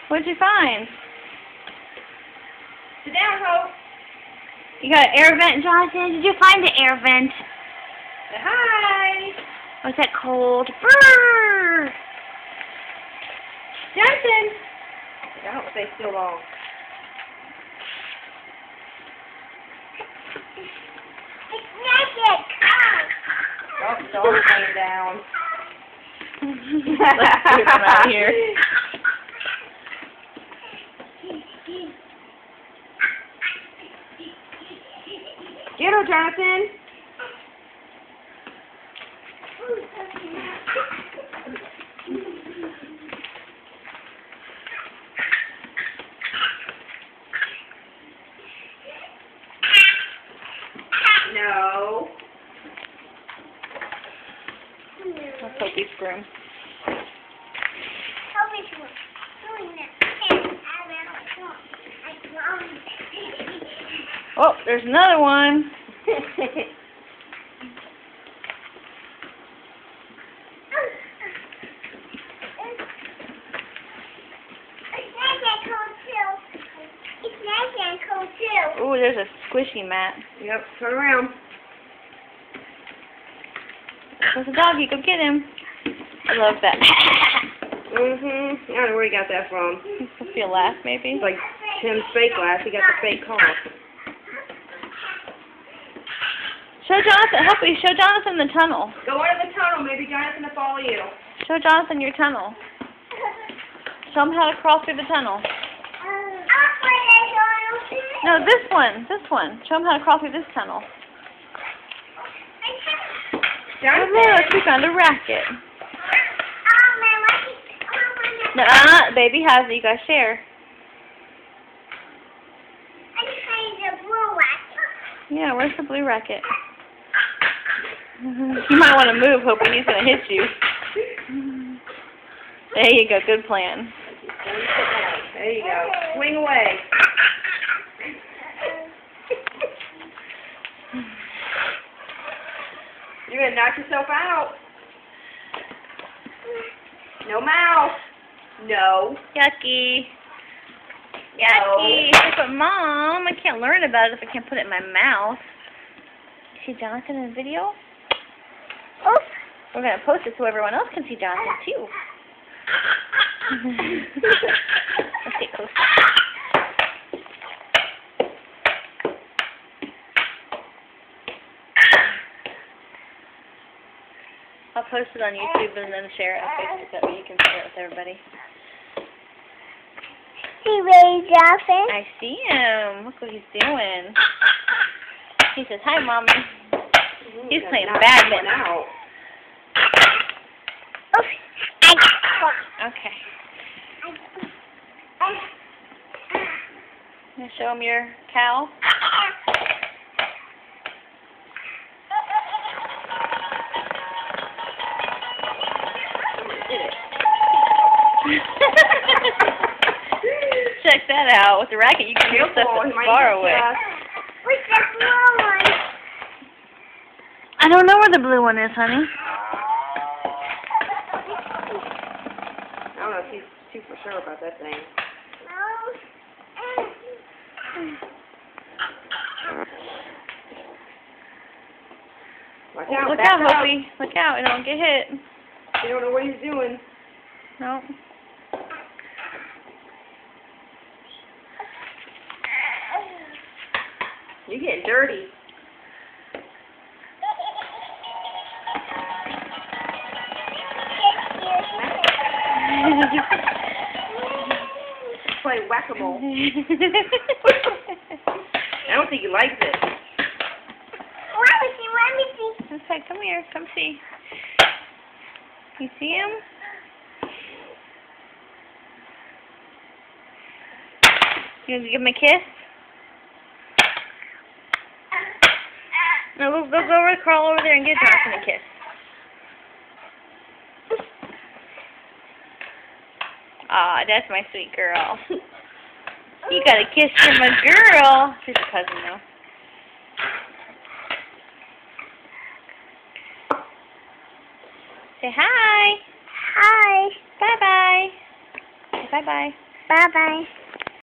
What'd you find? Sit down, Hope. You got an air vent, Jonathan? Did you find the air vent? Say hi. Was that cold? Brrr! Jonathan. I don't stay still long. Oh, dog's laying down. Let's get him out of here. Get her, Jonathan. No. Let's hope he's groom. Oh, there's another one. Ooh, there's a squishy mat. Yep, turn around. There's a doggy. Go get him. I love that. I don't know where he got that from. He's supposed to be a laugh, maybe. It's like Tim's fake laugh. He got the fake cough. Show Jonathan. Help me. Show Jonathan the tunnel. Go into the tunnel. Maybe Jonathan will follow you. Show Jonathan your tunnel. Show him how to crawl through the tunnel. No, this one. This one. Show him how to crawl through this tunnel. Oh, look. We found a racket. No, baby has it. You guys share. Yeah, where's the blue racket? You might want to move, hoping he's going to hit you. There you go. Good plan. There you go. Swing away. You're going to knock yourself out. No mouth. No. Yucky. Yucky. But Mom, I can't learn about it if I can't put it in my mouth. See Jonathan in the video? Oh, we're going to post it so everyone else can see Jonathan too. Let's get closer. I'll post it on YouTube and then share it on Facebook. That way you can share it with everybody. See Ray Dolphin? I see him. Look what he's doing. He says, "Hi, Mommy." He's playing badminton. Okay. You gonna show him your cow? Check that out. With the racket, you can hear stuff that's far away. What's the blue one? I don't know where the blue one is, honey. I don't know if he's too for sure about that thing. Watch out, Look out, Hopi. Look out. Don't get hit. You don't know what he's doing. No. You're getting dirty. Play whack-a-mole. I don't think he likes it. Let me see. Okay, come here. Come see. You see him? You gonna give him a kiss? No, go over, crawl over there and give Jonathan a kiss. Aw, that's my sweet girl. You got a kiss from a girl. She's a cousin, though. Say hi. Hi. Bye-bye. Say bye-bye. Bye-bye.